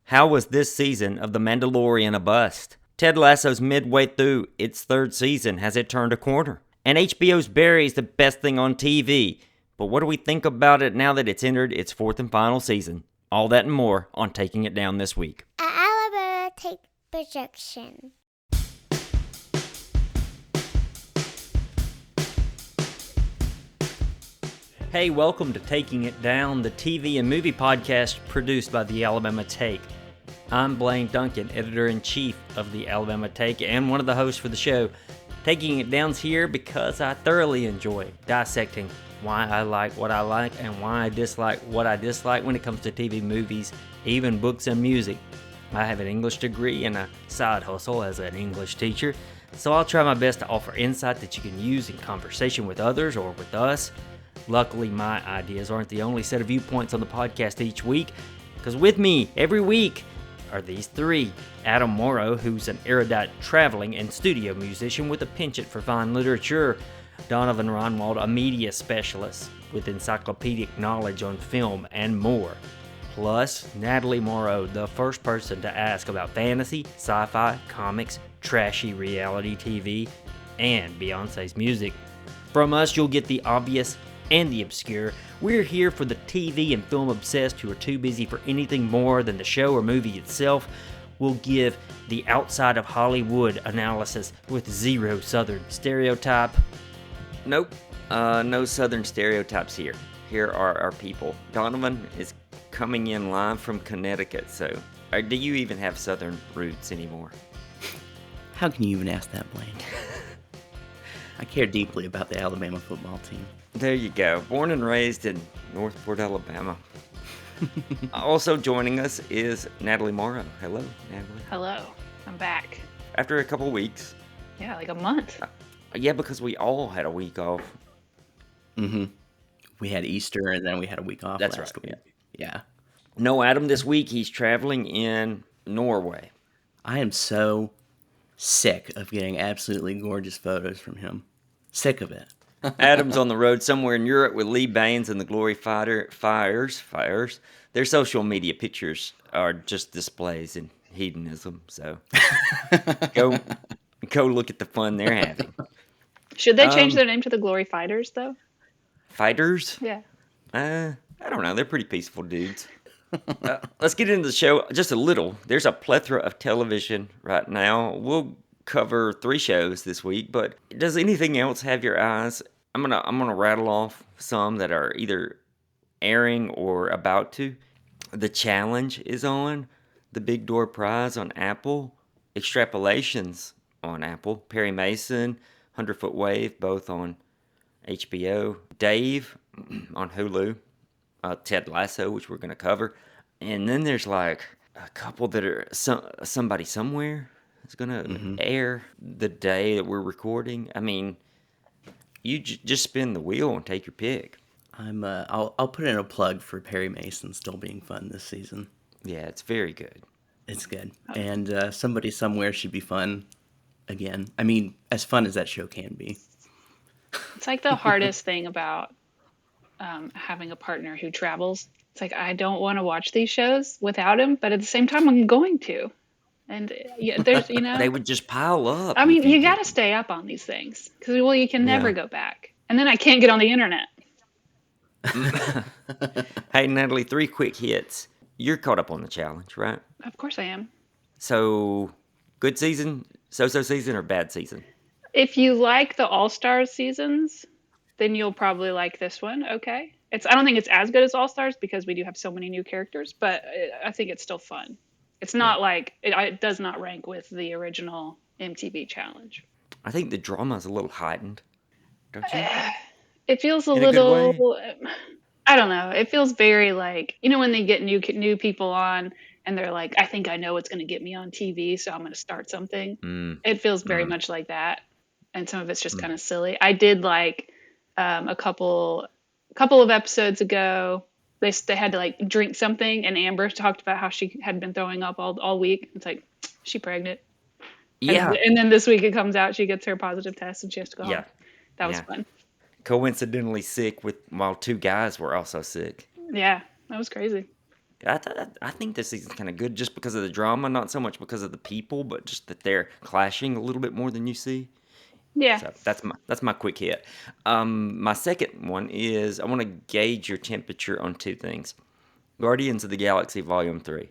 How was this season of The Mandalorian a bust? Ted Lasso's midway through its third season. Has it turned a corner? And HBO's Barry is the best thing on TV. But what do we think about it now that it's entered its fourth and final season? All that and more on Taking It Down this week. Alabama Take Projection. Hey, welcome to Taking It Down, the TV and movie podcast produced by the Alabama Take. I'm Blaine Duncan, editor-in-chief of the Alabama Take and one of the hosts for the show. Taking It Down's here because I thoroughly enjoy dissecting why I like what I like and why I dislike what I dislike when it comes to TV, movies, even books and music. I have an English degree and a side hustle as an English teacher, so I'll try my best to offer insight that you can use in conversation with others or with us. Luckily, my ideas aren't the only set of viewpoints on the podcast each week, because with me every week are these three. Adam Morrow, who's an erudite traveling and studio musician with a penchant for fine literature. Donovan Ronwald, a media specialist with encyclopedic knowledge on film and more. Plus, Natalie Morrow, the first person to ask about fantasy, sci-fi, comics, trashy reality TV, and Beyonce's music. From us, you'll get the obvious and the obscure. We're here for the TV and film obsessed who are too busy for anything more than the show or movie itself. We'll give the outside of Hollywood analysis with zero Southern stereotype. Nope, no Southern stereotypes here. Here are our people. Donovan is coming in live from Connecticut, so do you even have Southern roots anymore? How can you even ask that, Blaine? I care deeply about the Alabama football team. There you go. Born and raised in Northport, Alabama. Also joining us is Natalie Morrow. Hello, Natalie. Hello, I'm back. After a couple weeks. Yeah, like a month. Yeah, because we all had a week off. Mm-hmm. We had Easter and then we had a week off last week. Yeah. No Adam this week. He's traveling in Norway. I am so sick of getting absolutely gorgeous photos from him. Sick of it. Adam's on the road somewhere in Europe with Lee Baines and the Glory Fires. Their social media pictures are just displays in hedonism, so go look at the fun they're having. Should they change their name to the Glory Fighters, though? Fighters? Yeah. I don't know. They're pretty peaceful dudes. Let's get into the show just a little. There's a plethora of television right now. We'll cover 3 shows this week, but does anything else have your eyes? I'm gonna rattle off some that are either airing or about to. The Challenge is on. The Big Door Prize on Apple. Extrapolations on Apple. Perry Mason, 100-Foot Wave, both on HBO. Dave on Hulu. Ted Lasso, which we're going to cover. And then there's like a couple that are Somebody Somewhere is going to air the day that we're recording. I mean, you just spin the wheel and take your pick. I'll put in a plug for Perry Mason still being fun this season. Yeah, it's very good. It's good. And Somebody Somewhere should be fun again. I mean, as fun as that show can be. It's like the hardest thing about having a partner who travels. It's like, I don't want to watch these shows without him, but at the same time, I'm going to. And there's, they would just pile up. I mean, you got to stay up on these things because, well, you can never go back. And then I can't get on the internet. Hey, Natalie, 3 quick hits. You're caught up on The Challenge, right? Of course I am. So, good season, so-so season, or bad season? If you like the All-Stars seasons, then you'll probably like this one. Okay. I don't think it's as good as All-Stars because we do have so many new characters, but I think it's still fun. It's not like, it does not rank with the original MTV Challenge. I think the drama is a little heightened, don't you? It feels a In little, a good way? I don't know. It feels very like, when they get new people on and they're like, I think I know what's going to get me on TV, so I'm going to start something. It feels very much like that. And some of it's just kind of silly. I did like a couple of episodes ago, they had to like drink something, and Amber talked about how she had been throwing up all week. It's like, she pregnant. Yeah. And then this week it comes out, she gets her positive test and she has to go home. That was fun. Coincidentally sick while 2 guys were also sick. Yeah, that was crazy. I think this season's kind of good just because of the drama, not so much because of the people, but just that they're clashing a little bit more than you see. Yeah. So that's my quick hit. My second one is I want to gauge your temperature on two things: Guardians of the Galaxy Volume 3.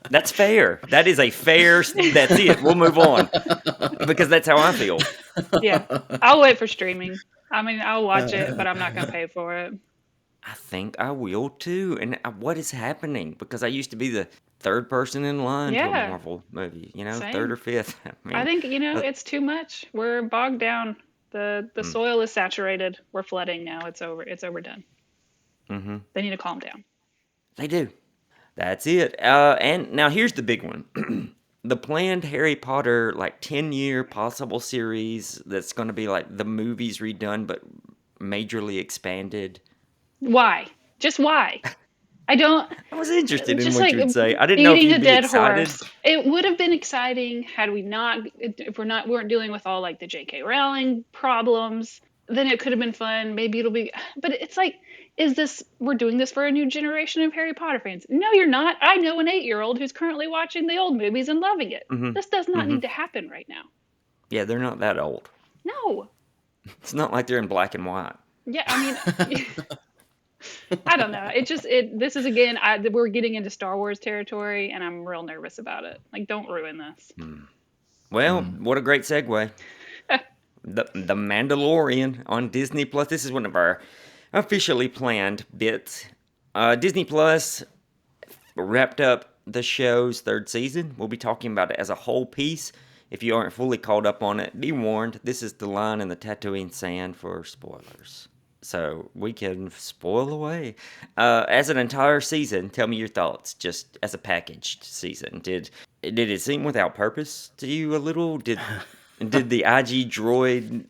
That's fair. That is a fair. That's it. We'll move on because that's how I feel. Yeah. I'll wait for streaming. I mean, I'll watch it, but I'm not going to pay for it. I think I will too. And what is happening? Because I used to be the third person in line to a Yeah. Marvel movie. Same. Third or fifth. I think, it's too much. We're bogged down. The soil is saturated. We're flooding now. It's over. It's overdone. Mm-hmm. They need to calm down. They do. That's it. And now here's the big one. The planned Harry Potter 10-year possible series that's going to be like the movies redone but majorly expanded. Why? Just why? I was interested in just what you'd say. I didn't know if beating you'd a be dead excited. horse. It would have been exciting had we not, if we weren't dealing with all the J.K. Rowling problems. Then it could have been fun. Maybe it'll be, but it's we're doing this for a new generation of Harry Potter fans. No, you're not. I know an 8-year-old who's currently watching the old movies and loving it. Mm-hmm. This does not need to happen right now. Yeah, they're not that old. No. It's not like they're in black and white. Yeah, I mean, I don't know. This is again, we're getting into Star Wars territory, and I'm real nervous about it. Don't ruin this. Well, what a great segue. The Mandalorian on Disney Plus. This is one of our officially planned bits. Disney Plus wrapped up the show's third season. We'll be talking about it as a whole piece. If you aren't fully caught up on it, be warned, this is the line in the Tatooine sand for spoilers. So we can spoil away. As an entire season, tell me your thoughts, just as a packaged season. Did it seem without purpose to you a little? Did the IG droid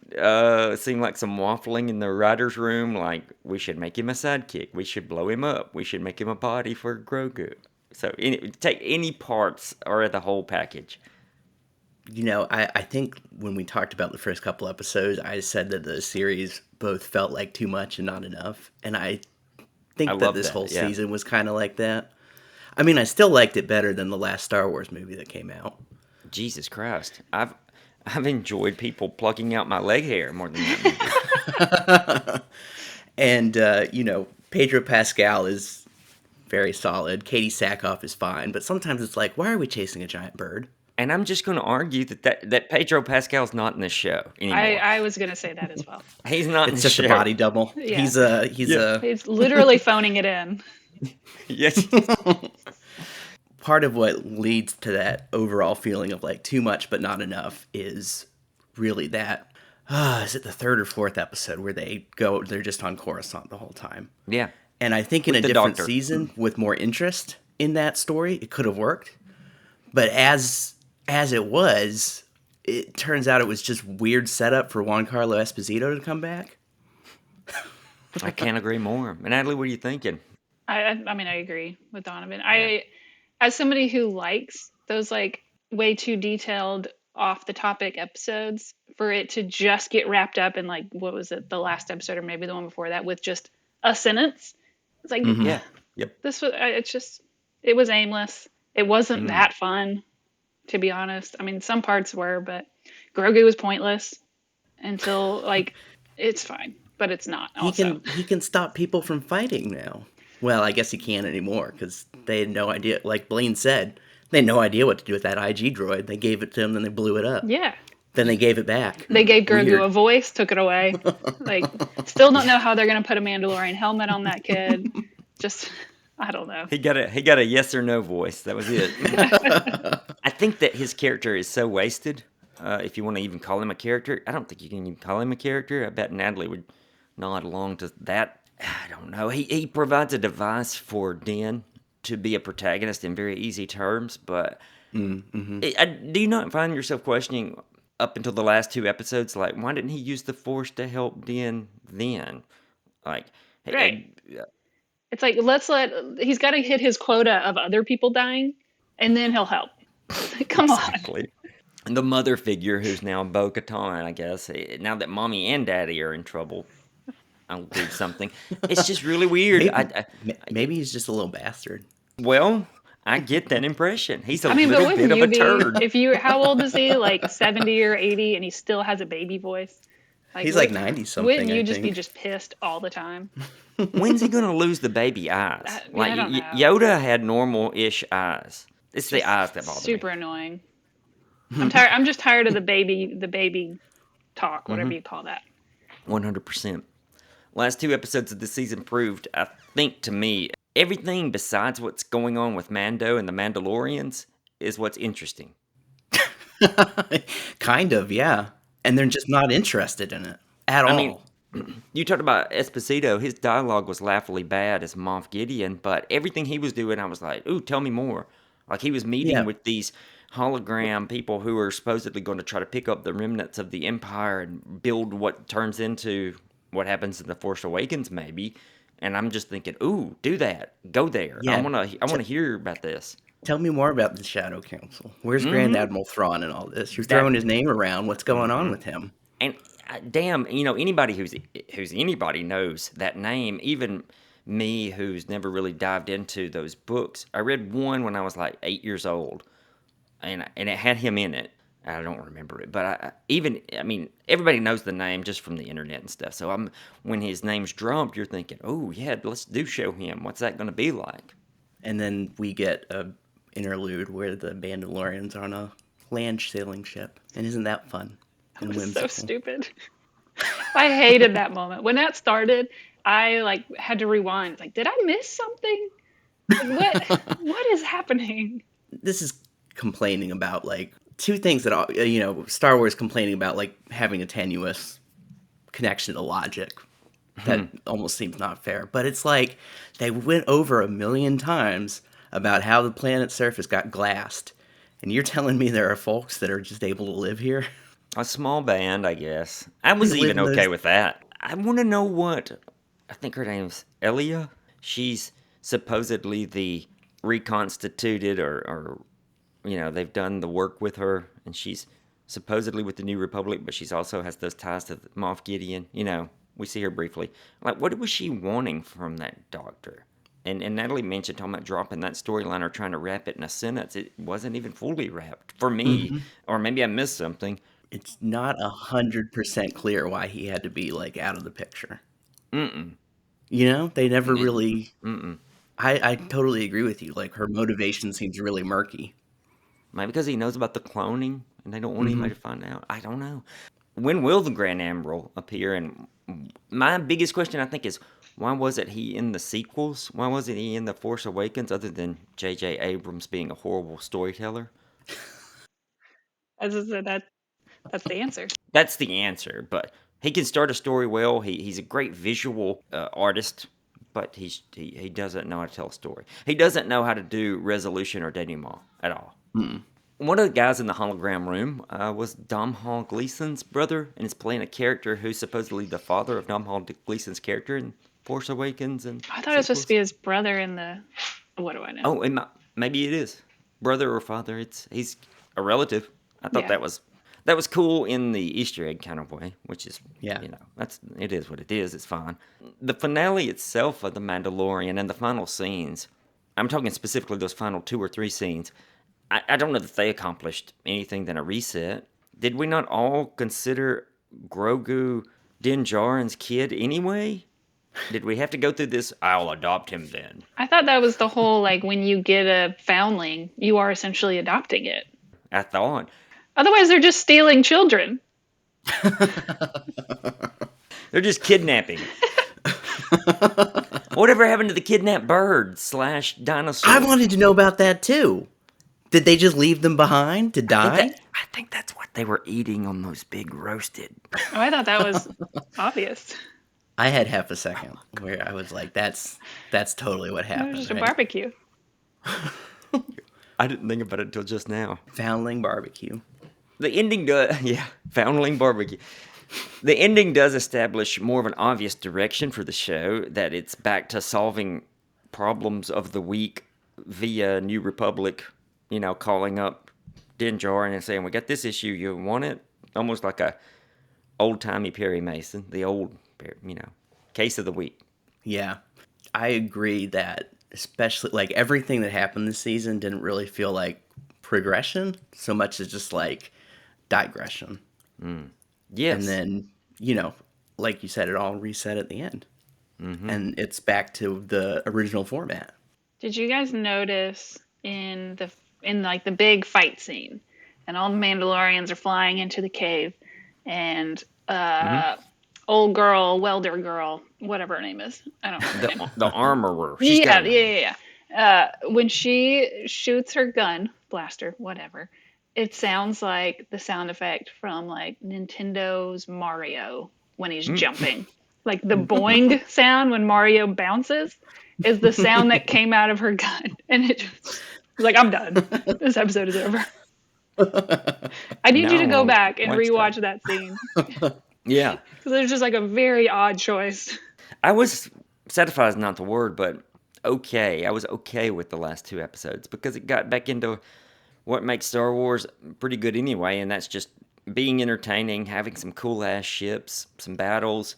seem like some waffling in the writer's room? Like, we should make him a sidekick. We should blow him up. We should make him a body for Grogu. So take any parts or the whole package. I think when we talked about the first couple episodes, I said that the series both felt like too much and not enough. And I think that this whole season was kind of like that. I mean, I still liked it better than the last Star Wars movie that came out. Jesus Christ. I've enjoyed people plucking out my leg hair more than that movie. And, Pedro Pascal is very solid. Katie Sackhoff is fine. But sometimes it's like, why are we chasing a giant bird? And I'm just going to argue that Pedro Pascal's not in this show anymore. I was going to say that as well. He's not in It's the just show. a body double. Yeah. He's He's literally phoning it in. Yes. Part of what leads to that overall feeling of too much but not enough is really that, is it the third or fourth episode where they're just on Coruscant the whole time? Yeah. And I think in a different season with more interest in that story, it could have worked. But as it was, it turns out it was just weird setup for Giancarlo Esposito to come back. I can't agree more. And Natalie, what are you thinking? I mean, I agree with Donovan. As somebody who likes those way too detailed off the topic episodes, for it to just get wrapped up in what was it, the last episode or maybe the one before that with just a sentence. It's Yeah. Yep. This was, it was aimless. It wasn't that fun, to be honest. I mean, some parts were, but Grogu was pointless until it's fine, but it's not. Also. He can stop people from fighting now. Well, I guess he can't anymore because they had no idea. Like Blaine said, they had no idea what to do with that IG droid. They gave it to him, then they blew it up. Yeah. Then they gave it back. They gave Grogu Weird. a voice, took it away. Still don't know how they're going to put a Mandalorian helmet on that kid. Just, I don't know. He got a yes or no voice. That was it. I think that his character is so wasted. If you want to even call him a character, I don't think you can even call him a character. I bet Natalie would nod along to that. I don't know. He provides a device for Din to be a protagonist in very easy terms, but do you not find yourself questioning up until the last two episodes, why didn't he use the Force to help Din then? Right. It's he's got to hit his quota of other people dying, and then he'll help. Come on. And the mother figure, who's now Bo-Katan, I guess, now that mommy and daddy are in trouble. I'll do something. It's just really weird. Maybe he's just a little bastard. Well, I get that impression. He's a little bit of a turd. How old is he? Like 70 or 80, and he still has a baby voice? He's like 90-something, Wouldn't you just be pissed all the time? When's he going to lose the baby eyes? I don't know. Yoda had normal-ish eyes. It's the eyes that bother me. Super annoying. I'm tired. I'm just tired of the baby talk, whatever you call that. 100%. Last 2 episodes of the season proved, I think to me, everything besides what's going on with Mando and the Mandalorians is what's interesting. Kind of, yeah. And they're just not interested in it at all. I mean, you talked about Esposito. His dialogue was laughably bad as Moff Gideon, but everything he was doing, I was like, ooh, tell me more. Like he was meeting with these hologram people who are supposedly going to try to pick up the remnants of the Empire and build what turns into what happens in The Force Awakens, maybe. And I'm just thinking, ooh, do that. Go there. Yeah. I want to hear about this. Tell me more about the Shadow Council. Where's Grand Admiral Thrawn and all this? You're throwing his name around. What's going on with him? And damn, anybody who's anybody knows that name, even me who's never really dived into those books. I read one when I was like 8 years old, and it had him in it. I don't remember it, but everybody knows the name just from the internet and stuff. So when his name's dropped, you're thinking, oh yeah, let's show him. What's that going to be like? And then we get a interlude where the Mandalorians are on a land sailing ship, and isn't that fun? That was so stupid. I hated that moment when that started. I had to rewind. Like, did I miss something? What is happening? This is complaining about two things that Star Wars complaining about having a tenuous connection to logic. That almost seems not fair. But it's like they went over 1 million times about how the planet's surface got glassed. And you're telling me there are folks that are just able to live here? A small band, I guess. I was even okay with that. I want to know what... I think her name's Elia. She's supposedly the reconstituted or they've done the work with her. And she's supposedly with the New Republic, but she's also has those ties to Moff Gideon. We see her briefly. What was she wanting from that doctor? And Natalie mentioned talking about dropping that storyline or trying to wrap it in a sentence. It wasn't even fully wrapped for me. Or maybe I missed something. It's not 100% clear why he had to be out of the picture. They never really. I totally agree with you. Her motivation seems really murky. Maybe because he knows about the cloning and they don't want anybody to find out. I don't know. When will the Grand Admiral appear? And my biggest question, I think, is why wasn't he in the sequels? Why wasn't he in The Force Awakens other than J.J. Abrams being a horrible storyteller? As I said, that's the answer. That's the answer, but he can start a story well. He's a great visual artist, but he doesn't know how to tell a story. He doesn't know how to do resolution or denouement at all. One of the guys in the hologram room was Domhnall Gleeson's brother, and is playing a character who's supposedly the father of Domhnall Gleeson's character in Force Awakens. And I thought it was supposed to be his brother in the... What do I know? Oh, maybe it is. Brother or father. He's a relative. I thought that was cool in the Easter egg kind of way, which is, it is what it is. It's fine. The finale itself of The Mandalorian and the final scenes, I'm talking specifically those final 2 or 3 scenes, I don't know that they accomplished anything than a reset. Did we not all consider Grogu Din Djarin's kid anyway? Did we have to go through this, I'll adopt him then? I thought that was the whole, when you get a foundling, you are essentially adopting it. I thought. Otherwise, they're just stealing children. They're just kidnapping. Whatever happened to the kidnapped bird / dinosaur? I wanted to know about that too. Did they just leave them behind to die? I think that's what they were eating on those big roasted. Oh, I thought that was obvious. I had half a second where I was like, that's totally what happened. It was just a barbecue. I didn't think about it until just now. Foundling barbecue. The ending does, foundling barbecue. The ending does establish more of an obvious direction for the show, that it's back to solving problems of the week via New Republic, calling up Din Djarin and saying, we got this issue, you want it? Almost like a old-timey Perry Mason, the old, Case of the week. Yeah. I agree that especially like everything that happened this season didn't really feel like progression so much as just like digression. Yes. And then, like you said, it all reset at the end. And it's back to the original format. Did you guys notice in like the big fight scene, and all the Mandalorians are flying into the cave, and old girl, welder girl, whatever her name is, I don't know her name. The armorer. Yeah. When she shoots her gun, blaster, whatever, it sounds like the sound effect from like Nintendo's Mario when he's jumping. Like the boing sound when Mario bounces is the sound that came out of her gun. And it just was like, I'm done. This episode is over. I need you to go back and rewatch that scene. Yeah. Because there's just like a very odd choice. I was satisfied is not the word, but okay. I was okay with the last 2 episodes because it got back into what makes Star Wars pretty good anyway, and that's just being entertaining, having some cool-ass ships, some battles.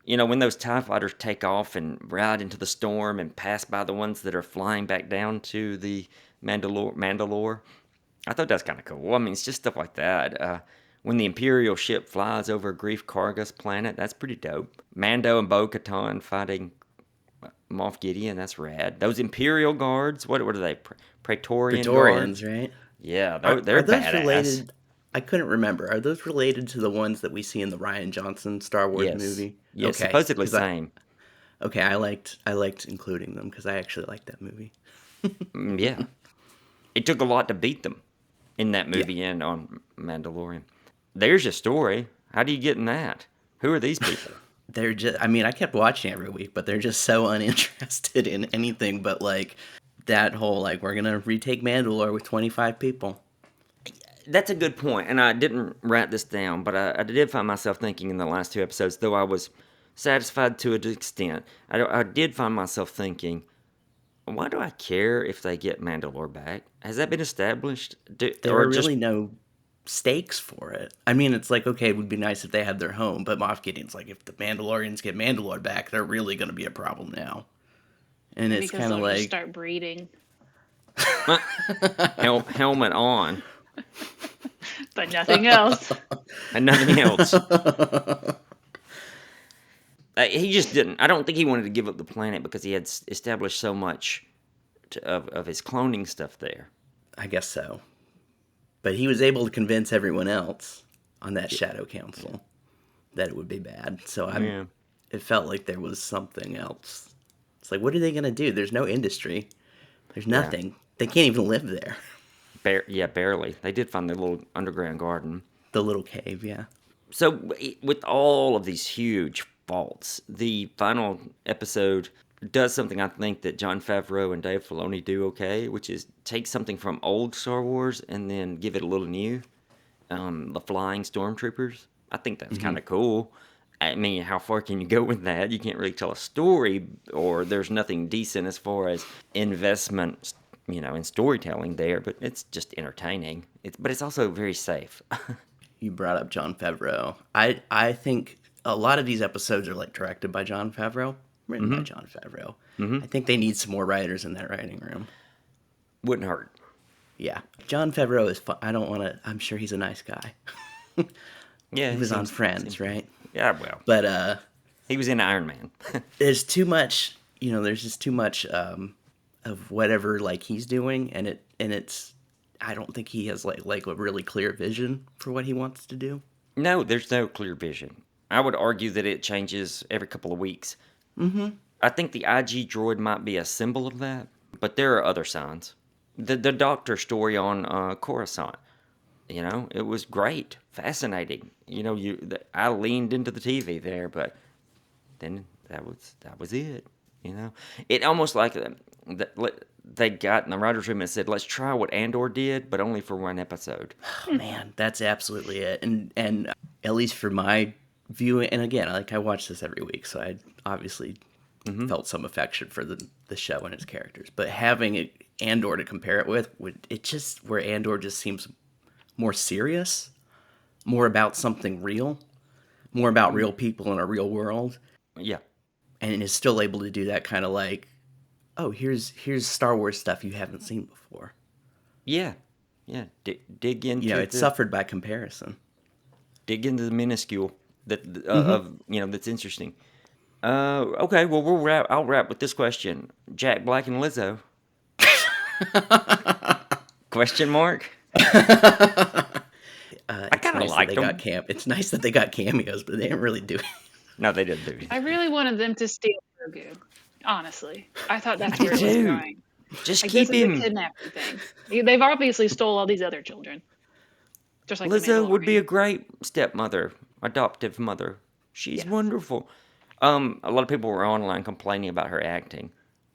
When those TIE fighters take off and ride into the storm and pass by the ones that are flying back down to the Mandalore, I thought that's kind of cool. I mean, it's just stuff like that. When the Imperial ship flies over Greef Karga's planet, that's pretty dope. Mando and Bo-Katan fighting Moff Gideon, that's rad. Those Imperial guards, what are they? Praetorians, guards? Right? Yeah, they're are those badass. Related? I couldn't remember. Are those related to the ones that we see in the Rian Johnson Star Wars movie? Yes, okay. Supposedly same. I liked including them because I actually liked that movie. Yeah. It took a lot to beat them in that movie and on Mandalorian. There's your story. How do you get in that? Who are these people? They're just, I kept watching every week, but they're just so uninterested in anything but like that whole, like, we're going to retake Mandalore with 25 people. That's a good point, and I didn't write this down, but I did find myself thinking in the last 2 episodes, though I was satisfied to an extent, I did find myself thinking, why do I care if they get Mandalore back? Has that been established? There are really no stakes for it. I mean, it's like, okay, it would be nice if they had their home, but Moff Gideon's like, if the Mandalorians get Mandalore back, they're really going to be a problem now. And it's kind of like... Just start breeding. Helmet on. But nothing else. And nothing else. He just didn't. I don't think he wanted to give up the planet because he had established so much of his cloning stuff there. I guess so. But he was able to convince everyone else on that Shadow Council that it would be bad. So it felt like there was something else. It's like, what are they going to do? There's no industry. There's nothing. Yeah. They can't even live there. Barely. They did find their little underground garden. The little cave, yeah. So with all of these huge faults, the final episode does something I think that Jon Favreau and Dave Filoni do okay, which is take something from old Star Wars and then give it a little new. The flying stormtroopers. I think that's kind of cool. I mean, how far can you go with that? You can't really tell a story, or there's nothing decent as far as investment, in storytelling there, but it's just entertaining. But it's also very safe. You brought up Jon Favreau. I think a lot of these episodes are like directed by Jon Favreau, written by Jon Favreau. I think they need some more writers in that writing room. Wouldn't hurt. Yeah. Jon Favreau is fun. I'm sure he's a nice guy. Yeah. He was on Friends, right? Yeah, well. But he was in Iron Man. There's too much, there's just too much of whatever like he's doing, and it's I don't think he has like a really clear vision for what he wants to do. No, there's no clear vision. I would argue that it changes every couple of weeks. I think the IG droid might be a symbol of that, but there are other signs. The Doctor story on Coruscant, it was great, fascinating. I leaned into the TV there, but then that was it. It almost like they got in the writer's room and said, let's try what Andor did, but only for one episode. Oh, man, that's absolutely it. And at least for my viewing, and again, I watch this every week, so I obviously felt some affection for the show and its characters. But having Andor to compare it with, where Andor just seems more serious, more about something real, more about real people in a real world. Yeah. and is still able to do that kind of like, oh, here's Star Wars stuff you haven't seen before. Yeah. Dig into. It suffered by comparison. Dig into the minuscule of that's interesting. Okay, well I'll wrap with this question: Jack Black and Lizzo. Question mark. I kind of like them. It's nice that they got cameos, but they didn't really do it. No, they didn't do it. I really wanted them to steal Grogu. Honestly, I thought that's where it was going. Just keep him. This is a kidnapping thing. They've obviously stole all these other children. Just like Lizzo would be a great stepmother, adoptive mother. She's wonderful. A lot of people were online complaining about her acting.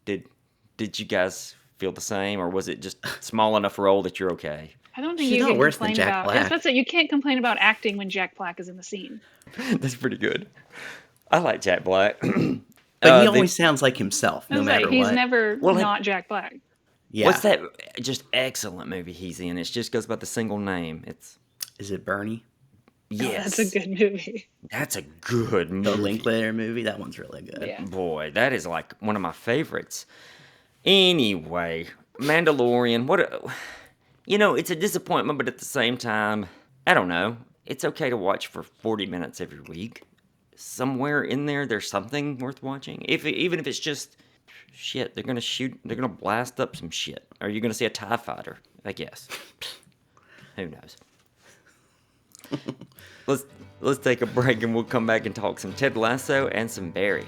Did you guys feel the same, or was it just small enough role that you're okay? I don't think She's you not can worse complain than Jack about. Black. That's it. You can't complain about acting when Jack Black is in the scene. That's pretty good. I like Jack Black. But he always sounds like himself, no matter what. He's never not Jack Black. Yeah. What's that just excellent movie he's in? It just goes by the single name. Is it Bernie? Yes. Oh, that's a good movie. That's a good movie. The Linklater movie? That one's really good. Yeah. Boy, that is like one of my favorites. Anyway, Mandalorian. It's a disappointment, but at the same time, I don't know. It's okay to watch for 40 minutes every week. Somewhere in there, there's something worth watching. Even if it's just shit, they're gonna blast up some shit. Or you're gonna see a TIE fighter, I guess. Who knows? Let's take a break and we'll come back and talk some Ted Lasso and some Barry.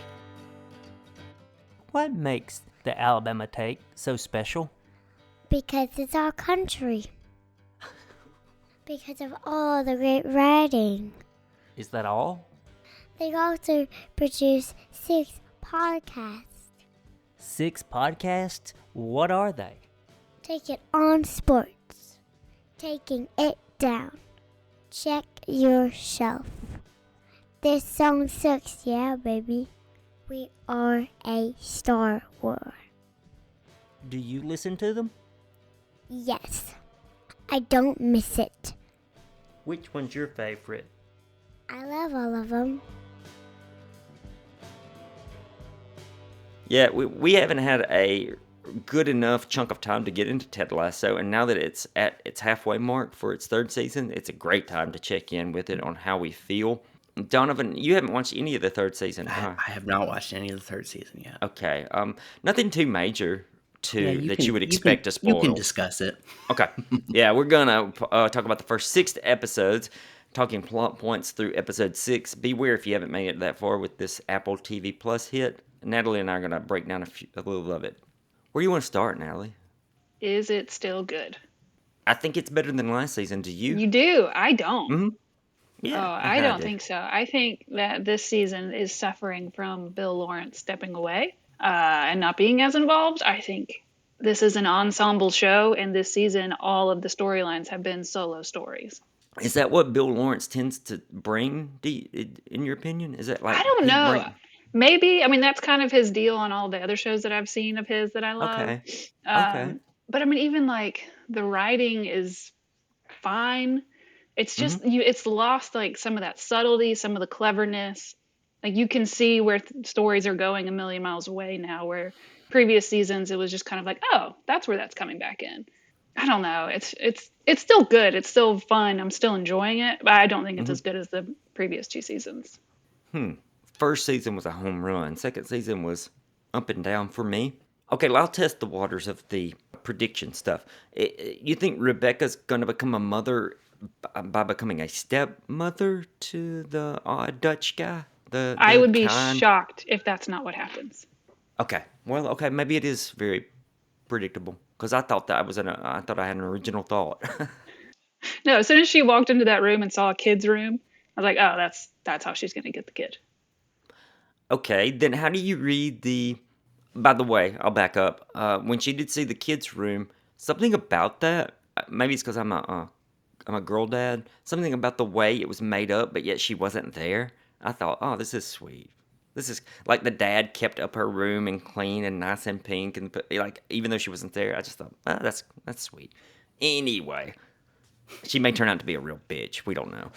What makes the Alabama Take so special? Because it's our country. Because of all the great writing. Is that all? They also produce 6 podcasts. 6 podcasts? What are they? Take it on sports. Taking it down. Check your shelf. This song sucks, yeah, baby. We are a Star Wars. Do you listen to them? Yes. I don't miss it. Which one's your favorite? I love all of them. Yeah, we haven't had a good enough chunk of time to get into Ted Lasso, and now that it's at its halfway mark for its 3rd season, it's a great time to check in with it on how we feel. Donovan, you haven't watched any of the 3rd season, huh? I have not watched any of the 3rd season yet. Okay, nothing too major you would expect to spoil. You can discuss it. Okay, yeah, we're gonna talk about the first 6 episodes, talking plot points through episode 6. Beware if you haven't made it that far with this Apple TV Plus hit. Natalie and I are gonna break down a little of it. Where do you want to start, Natalie? Is it still good? I think it's better than last season. Do you? You do. I don't. Mm-hmm. Yeah. I don't think so. I think that this season is suffering from Bill Lawrence stepping away and not being as involved. I think this is an ensemble show, and this season, all of the storylines have been solo stories. Is that what Bill Lawrence tends to bring, in your opinion? Is that like... I don't know. Maybe. I mean, that's kind of his deal on all the other shows that I've seen of his that I love. Okay. But I mean, even like the writing is fine. It's just, it's lost like some of that subtlety, some of the cleverness. Like you can see where stories are going a million miles away now, where previous seasons it was just kind of like, oh, that's where that's coming back in. I don't know. It's still good. It's still fun. I'm still enjoying it, but I don't think it's as good as the previous 2 seasons. First season was a home run. Second season was up and down for me. Okay, well, I'll test the waters of the prediction stuff. You think Rebecca's going to become a mother by becoming a stepmother to the odd Dutch guy? I would be shocked if that's not what happens. Okay, well, okay, maybe it is very predictable because I thought that I thought I had an original thought. No, as soon as she walked into that room and saw a kid's room, I was like, oh, that's how she's going to get the kid. Okay, then how do you read the... By the way, I'll back up. When she did see the kids' room, something about that, maybe it's because I'm a girl dad, something about the way it was made up, but yet she wasn't there. I thought, oh, this is sweet. This is like the dad kept up her room and clean and nice and pink, and like even though she wasn't there, I just thought, oh, that's sweet. Anyway, she may turn out to be a real bitch. We don't know.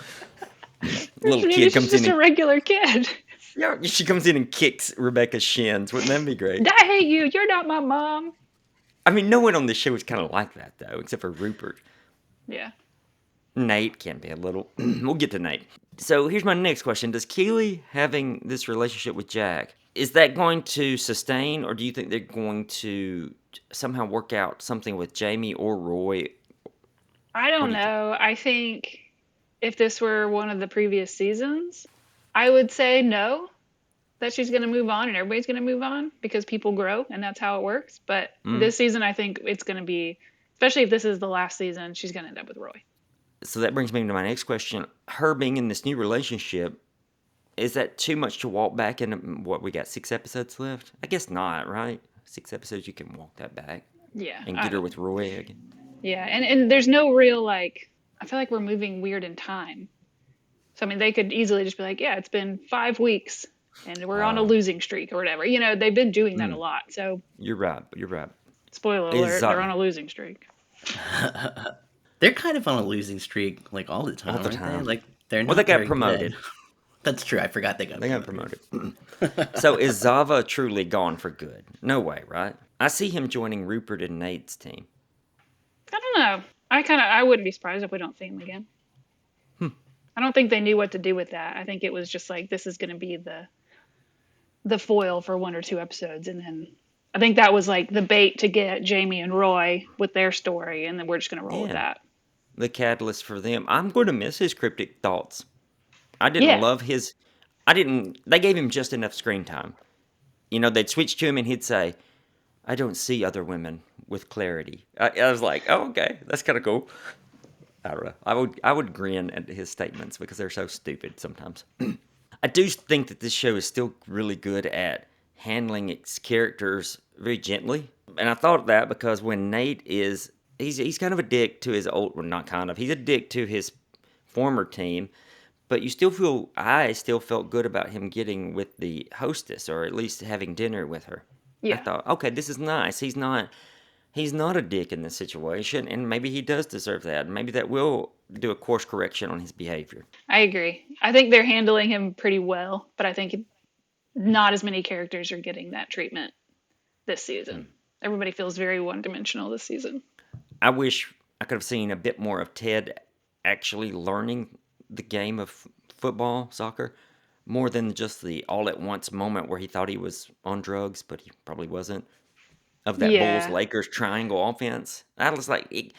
Little Maybe kid she's comes just in. A regular kid. Yeah, she comes in and kicks Rebecca's shins. Wouldn't that be great? I hate you. You're not my mom. I mean, no one on this show is kind of like that, though, except for Rupert. Yeah. Nate can be a little. We'll get to Nate. So here's my next question. Does Keeley having this relationship with Jack, is that going to sustain, or do you think they're going to somehow work out something with Jamie or Roy? I don't know. I think if this were one of the previous seasons, I would say no, that she's going to move on and everybody's going to move on because people grow and that's how it works. But this season, I think it's going to be, especially if this is the last season, she's going to end up with Roy. So that brings me to my next question. Her being in this new relationship, is that too much to walk back in? What, we got 6 episodes left? I guess not, right? 6 episodes, you can walk that back. Yeah. And get her with Roy again. Yeah, and there's no real, like, I feel like we're moving weird in time. So, I mean, they could easily just be like, yeah, it's been 5 weeks and we're on a losing streak or whatever. You know, they've been doing that a lot. So You're right. Spoiler alert, they're on a losing streak. They're kind of on a losing streak, like, all the time. They? Like, they're not they got very promoted. Good. That's true. I forgot they got promoted. So is Zava truly gone for good? No way, right? I see him joining Rupert and Nate's team. I don't know. I wouldn't be surprised if we don't see him again. I don't think they knew what to do with that. I think it was just like, this is going to be the foil for 1 or 2 episodes. And then I think that was like the bait to get Jamie and Roy with their story. And then we're just going to roll with that. The catalyst for them. I'm going to miss his cryptic thoughts. I didn't love his... They gave him just enough screen time. You know, they'd switch to him and he'd say, I don't see other women with clarity. I was like, oh, okay, that's kind of cool. I don't know. I would grin at his statements because they're so stupid sometimes. I do think that this show is still really good at handling its characters very gently. And I thought that because when Nate is... He's kind of a dick to his old... Well, not kind of. He's a dick to his former team. But I still felt good about him getting with the hostess, or at least having dinner with her. Yeah. I thought, okay, this is nice. He's not a dick in this situation, and maybe he does deserve that. Maybe that will do a course correction on his behavior. I agree. I think they're handling him pretty well, but I think not as many characters are getting that treatment this season. Everybody feels very one-dimensional this season. I wish I could have seen a bit more of Ted actually learning the game of football, soccer, more than just the all-at-once moment where he thought he was on drugs, but he probably wasn't, of that Bulls-Lakers triangle offense. I was like,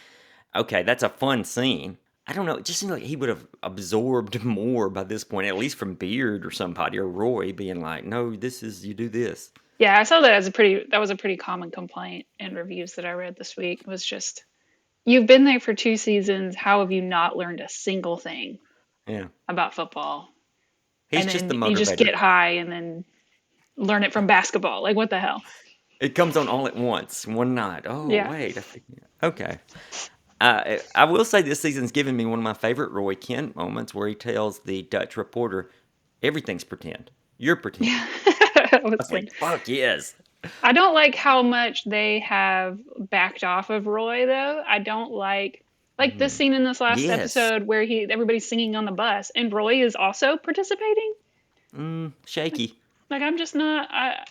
okay, that's a fun scene. I don't know, it just seemed like he would have absorbed more by this point, at least from Beard or somebody, or Roy being like, no, you do this. Yeah, I saw that that was a pretty common complaint in reviews that I read this week. It was just, you've been there for 2 seasons, how have you not learned a single thing? About football? He's just the motivator. You just get high and then learn it from basketball. Like, what the hell? It comes on all at once, one night. Oh, wait. Okay. I will say this season's given me one of my favorite Roy Kent moments where he tells the Dutch reporter, everything's pretend. You're pretend. I was like, fuck yes. I don't like how much they have backed off of Roy, though. I don't like this scene in this last episode where everybody's singing on the bus and Roy is also participating. Shaky. Like, I'm just not. I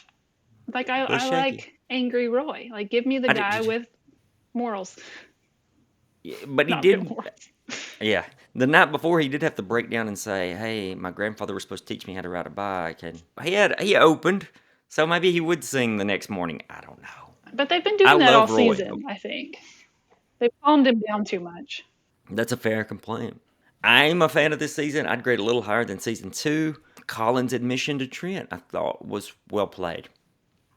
like angry Roy. Like, give me the guy with morals. Yeah, but he did. Yeah, the night before he did have to break down and say, "Hey, my grandfather was supposed to teach me how to ride a bike," and he opened. So maybe he would sing the next morning. I don't know. But they've been doing that all season, I think. They've calmed him down too much. That's a fair complaint. I'm a fan of this season. I'd grade a little higher than season 2. Colin's admission to Trent, I thought, was well played.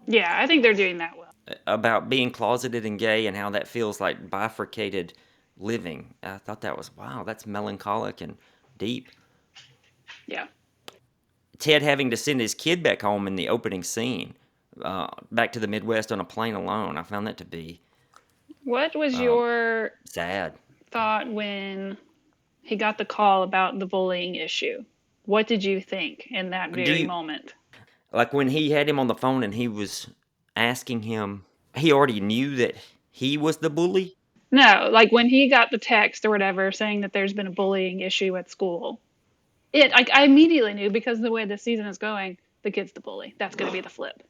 Yeah, I think they're doing that well. About being closeted and gay and how that feels like bifurcated living. I thought that was, wow, that's melancholic and deep. Yeah. Ted having to send his kid back home in the opening scene, back to the Midwest on a plane alone. I found that to be... What was your sad thought when he got the call about the bullying issue? What did you think in that very moment? Like when he had him on the phone and he was asking him, he already knew that he was the bully? No, like when he got the text or whatever saying that there's been a bullying issue at school. I immediately knew because of the way the season is going, the kid's the bully. That's going to be the flip.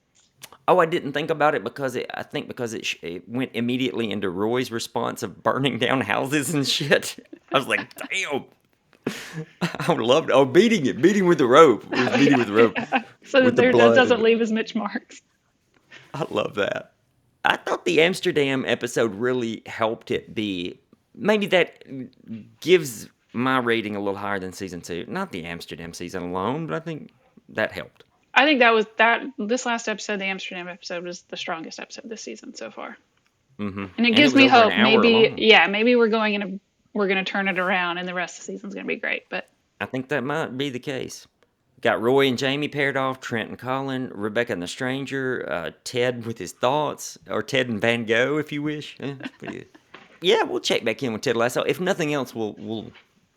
Oh, I didn't think about it because it went immediately into Roy's response of burning down houses and shit. I was like, damn. I would love to. Oh, beating with the rope. It was beating with the rope. Yeah. So that there doesn't leave as much marks. I love that. I thought the Amsterdam episode really helped it be. Maybe that gives my rating a little higher than season 2. Not the Amsterdam season alone, but I think that helped. I think this last episode, the Amsterdam episode, was the strongest episode this season so far. Mm-hmm. And it gives me hope. Maybe we're going to turn it around, and the rest of the season's going to be great. But I think that might be the case. Got Roy and Jamie paired off, Trent and Colin, Rebecca and the Stranger, Ted with his thoughts, or Ted and Van Gogh, if you wish. Yeah, we'll check back in with Ted Lasso. If nothing else, we'll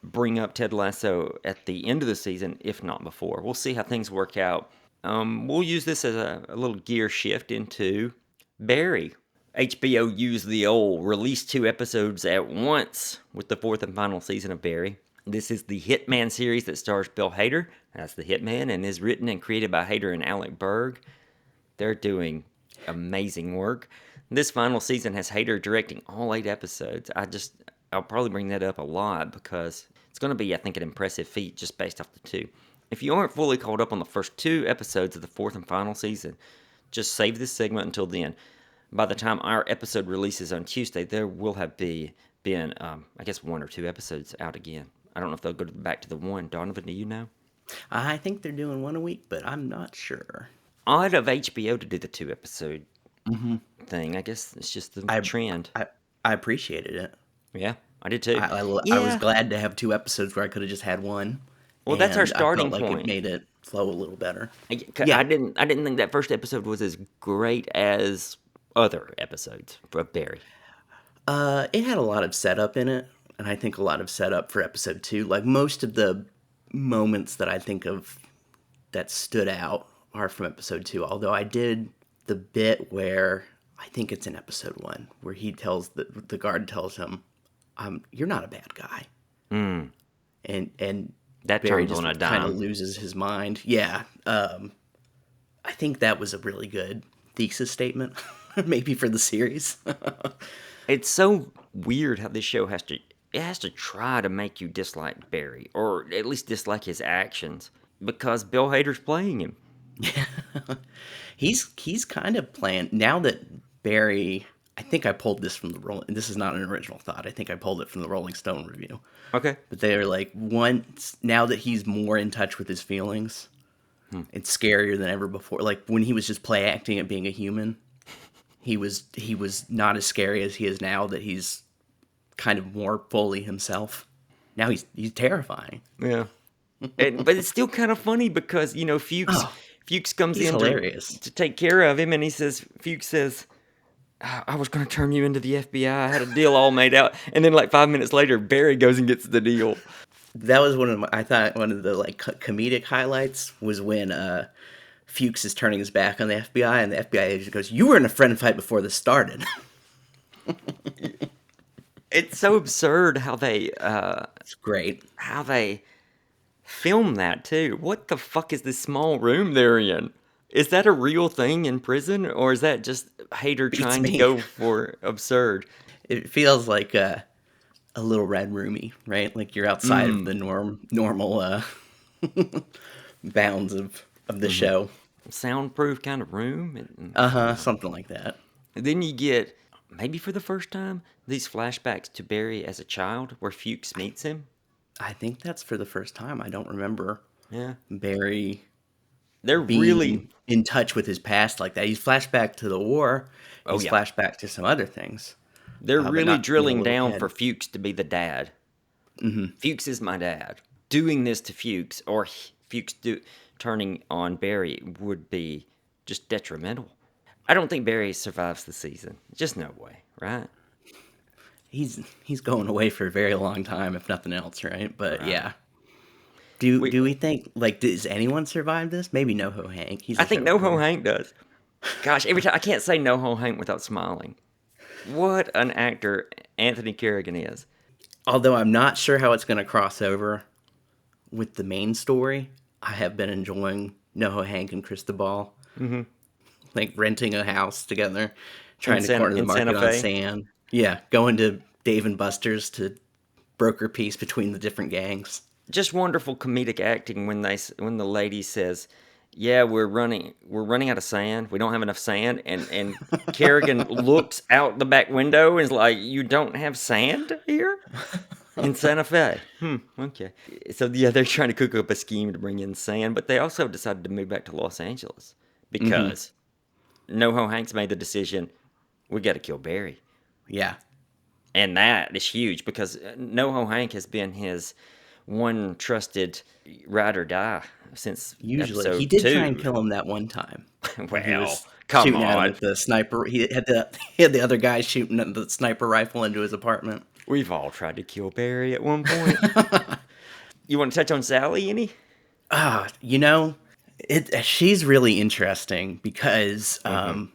bring up Ted Lasso at the end of the season, if not before. We'll see how things work out. We'll use this as a little gear shift into Barry. HBO used the old release 2 episodes at once with the 4th and final season of Barry. This is the Hitman series that stars Bill Hader. That's the Hitman, and is written and created by Hader and Alec Berg. They're doing amazing work. This final season has Hader directing all 8 episodes. I'll probably bring that up a lot because it's going to be, I think, an impressive feat just based off the 2. If you aren't fully caught up on the first 2 episodes of the 4th and final season, just save this segment until then. By the time our episode releases on Tuesday, there will have been, I guess, 1 or 2 episodes out again. I don't know if they'll go back to the 1. Donovan, do you know? I think they're doing 1 a week, but I'm not sure. Odd of HBO to do the 2 episode thing. I guess it's just the trend. I appreciated it. Yeah, I did too. I was glad to have 2 episodes where I could have just had 1. Well, that's our starting point. It made it flow a little better. Yeah, I didn't think that first episode was as great as other episodes of Barry. It had a lot of setup in it, and I think a lot of setup for episode 2. Like, most of the moments that I think of that stood out are from episode 2, although I did the bit where, I think it's in episode 1, where he tells the guard tells him, you're not a bad guy. Mm. And that Barry turns just on a dime. kind of loses his mind. Yeah. I think that was a really good thesis statement, maybe for the series. It's so weird how this show has to try to make you dislike Barry, or at least dislike his actions, because Bill Hader's playing him. Yeah. He's kind of playing, now that Barry, I think I pulled this from this is not an original thought, I think I pulled it from the Rolling Stone review. Okay. But they are like, now that he's more in touch with his feelings, it's scarier than ever before. Like, when he was just play acting at being a human, he was not as scary as he is now that he's kind of more fully himself. Now he's terrifying. Yeah. But it's still kind of funny because, Fuchs comes in to take care of him, and Fuchs says, I was going to turn you into the FBI. I had a deal all made out. And then 5 minutes later, Barry goes and gets the deal. That was one of the comedic highlights was when Fuchs is turning his back on the FBI, and the FBI agent goes, "You were in a friend fight before this started." It's so absurd how they... it's great. How they film that, too. What the fuck is this small room they're in? Is that a real thing in prison, or is that just Hader trying to go for absurd? It feels like a little red roomy, right? Like you're outside of the normal bounds of the show. Soundproof kind of room? Something like that. And then you get, maybe for the first time, these flashbacks to Barry as a child where Fuchs meets him. I think that's for the first time. I don't remember Barry... They're really in touch with his past like that. He's flashback to the war. He's flashback to some other things. They're really drilling down for Fuchs to be the dad. Mm-hmm. Fuchs is my dad. Doing this to Fuchs, or Fuchs turning on Barry, would be just detrimental. I don't think Barry survives the season. Just no way, right? He's going away for a very long time, if nothing else, right? But yeah. Do we think, does anyone survive this? Maybe NoHo Hank. I think NoHo Hank does. Gosh, every time I can't say NoHo Hank without smiling. What an actor Anthony Carrigan is. Although I'm not sure how it's going to cross over with the main story, I have been enjoying NoHo Hank and Cristobal. Mm-hmm. Like renting a house together, trying to corner the market on sand. Yeah, going to Dave and Buster's to broker peace between the different gangs. Just wonderful comedic acting when the lady says, "Yeah, we're running out of sand. We don't have enough sand." And Kerrigan looks out the back window and is like, "You don't have sand here in Santa Fe?" Okay. So yeah, they're trying to cook up a scheme to bring in sand, but they also decided to move back to Los Angeles because NoHo Hanks made the decision, we got to kill Barry. Yeah. And that is huge because NoHo Hank has been his one trusted ride or die since usually he did 2. Try and kill him that one time. Well, come on. With the sniper, he had the other guy shooting the sniper rifle into his apartment. We've all tried to kill Barry at one point. You want to touch on Sally any? She's really interesting because, and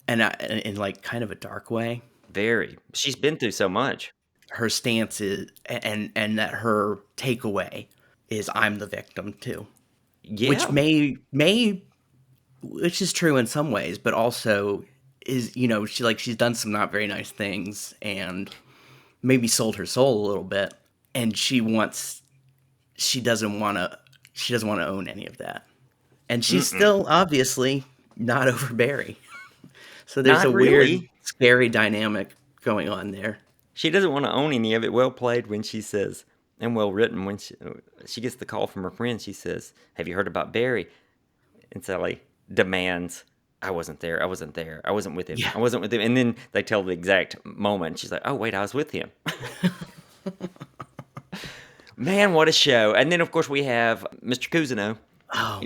in like kind of a dark way. Very. She's been through so much. Her stance is, and that her takeaway is, I'm the victim too. Yeah. Which is true in some ways, but also is, she's done some not very nice things and maybe sold her soul a little bit, and she doesn't want to own any of that. And she's still obviously not over Barry. So there's weird, scary dynamic going on there. She doesn't want to own any of it. Well played when she says, and well written when she gets the call from her friend. She says, "Have you heard about Barry?" And Sally demands, I wasn't there. I wasn't with him. Yeah. I wasn't with him. And then they tell the exact moment. She's like, "Oh, wait, I was with him." Man, what a show. And then, of course, we have Mr. Cousineau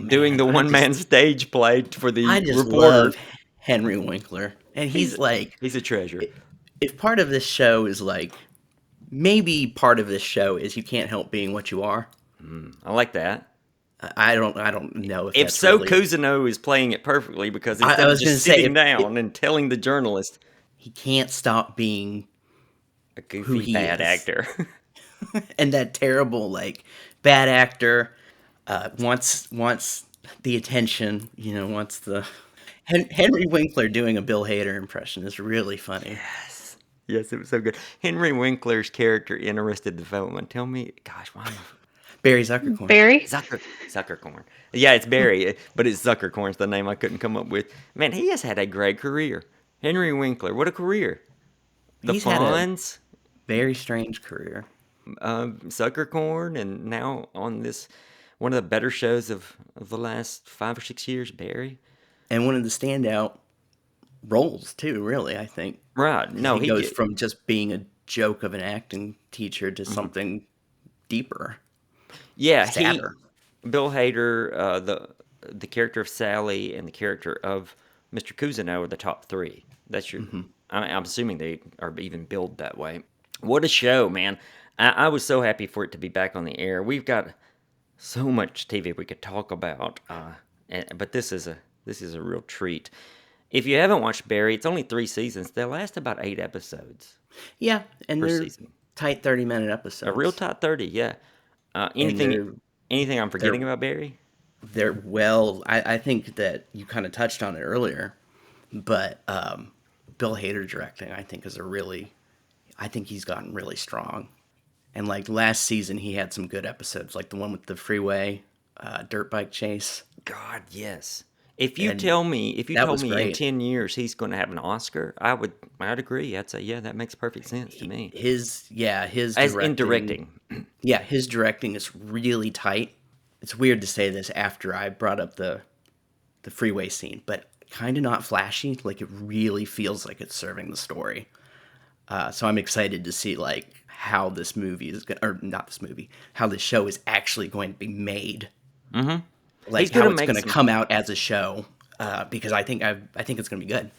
doing the one-man stage play for the I just reporter. Love Henry Winkler. And he's a treasure. If part of this show is maybe part of this show is you can't help being what you are. I like that. I don't know if so. Really... Cousineau is playing it perfectly because instead of just sitting down and telling the journalist, he can't stop being a goofy bad actor. And that terrible bad actor wants the attention. Wants the Henry Winkler doing a Bill Hader impression is really funny. Yes, it was so good. Henry Winkler's character in Arrested Development. Tell me, gosh, why am I... Barry Zuckercorn. Barry? Zuckercorn. Yeah, it's Barry, but it's Zuckercorn's the name I couldn't come up with. Man, he has had a great career. Henry Winkler, what a career. He's had a very strange career. Zuckercorn, and now on this, one of the better shows of the last 5 or 6 years, Barry. And one of the standout roles, too, really, I think. Right. No, he goes from just being a joke of an acting teacher to something deeper. Yeah, Bill Hader, the character of Sally and the character of Mr. Cousineau are the top 3. That's your. I'm assuming they are even billed that way. What a show, man! I was so happy for it to be back on the air. We've got so much TV we could talk about, but this is a real treat. If you haven't watched Barry, it's only 3 seasons. They last about 8 episodes. Yeah, and they're tight 30-minute episodes. A real tight 30, yeah. Anything I'm forgetting about Barry? I think that you kind of touched on it earlier, but Bill Hader directing, I think he's gotten really strong. And last season, he had some good episodes, like the one with the freeway dirt bike chase. God, yes. If you told me in 10 years he's going to have an Oscar, I'd agree. I'd say, yeah, that makes perfect sense to me. His directing. Yeah, his directing is really tight. It's weird to say this after I brought up the freeway scene, but kind of not flashy. It really feels like it's serving the story. So I'm excited to see how this movie is how this show is actually going to be made. Mm-hmm. How it's going to come out as a show, because I think it's going to be good.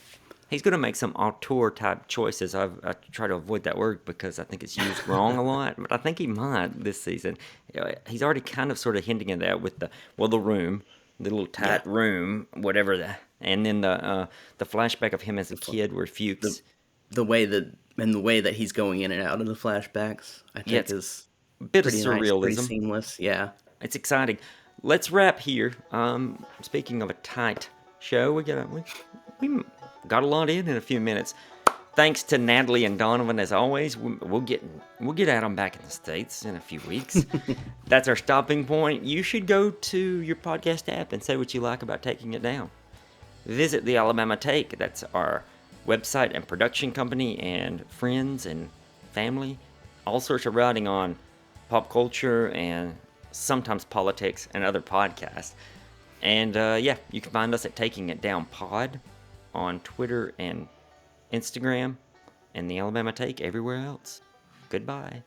He's going to make some auteur type choices. I try to avoid that word because I think it's used wrong a lot, but I think he might this season. He's already kind of sort of hinting at that with the room, the little tight room, whatever that, and then the flashback of him as a kid where Fuchs. The way that he's going in and out of the flashbacks, I think is bit pretty of surrealism. Nice, pretty seamless, yeah. It's exciting. Let's wrap here. Speaking of a tight show, we got a lot in a few minutes. Thanks to Natalie and Donovan, as always. We'll get at them back in the States in a few weeks. That's our stopping point. You should go to your podcast app and say what you like about Taking It Down. Visit the Alabama Take. That's our website and production company and friends and family. All sorts of writing on pop culture and sometimes politics and other podcasts. And you can find us at Taking It Down Pod on Twitter and Instagram, and the Alabama Take everywhere else. Goodbye.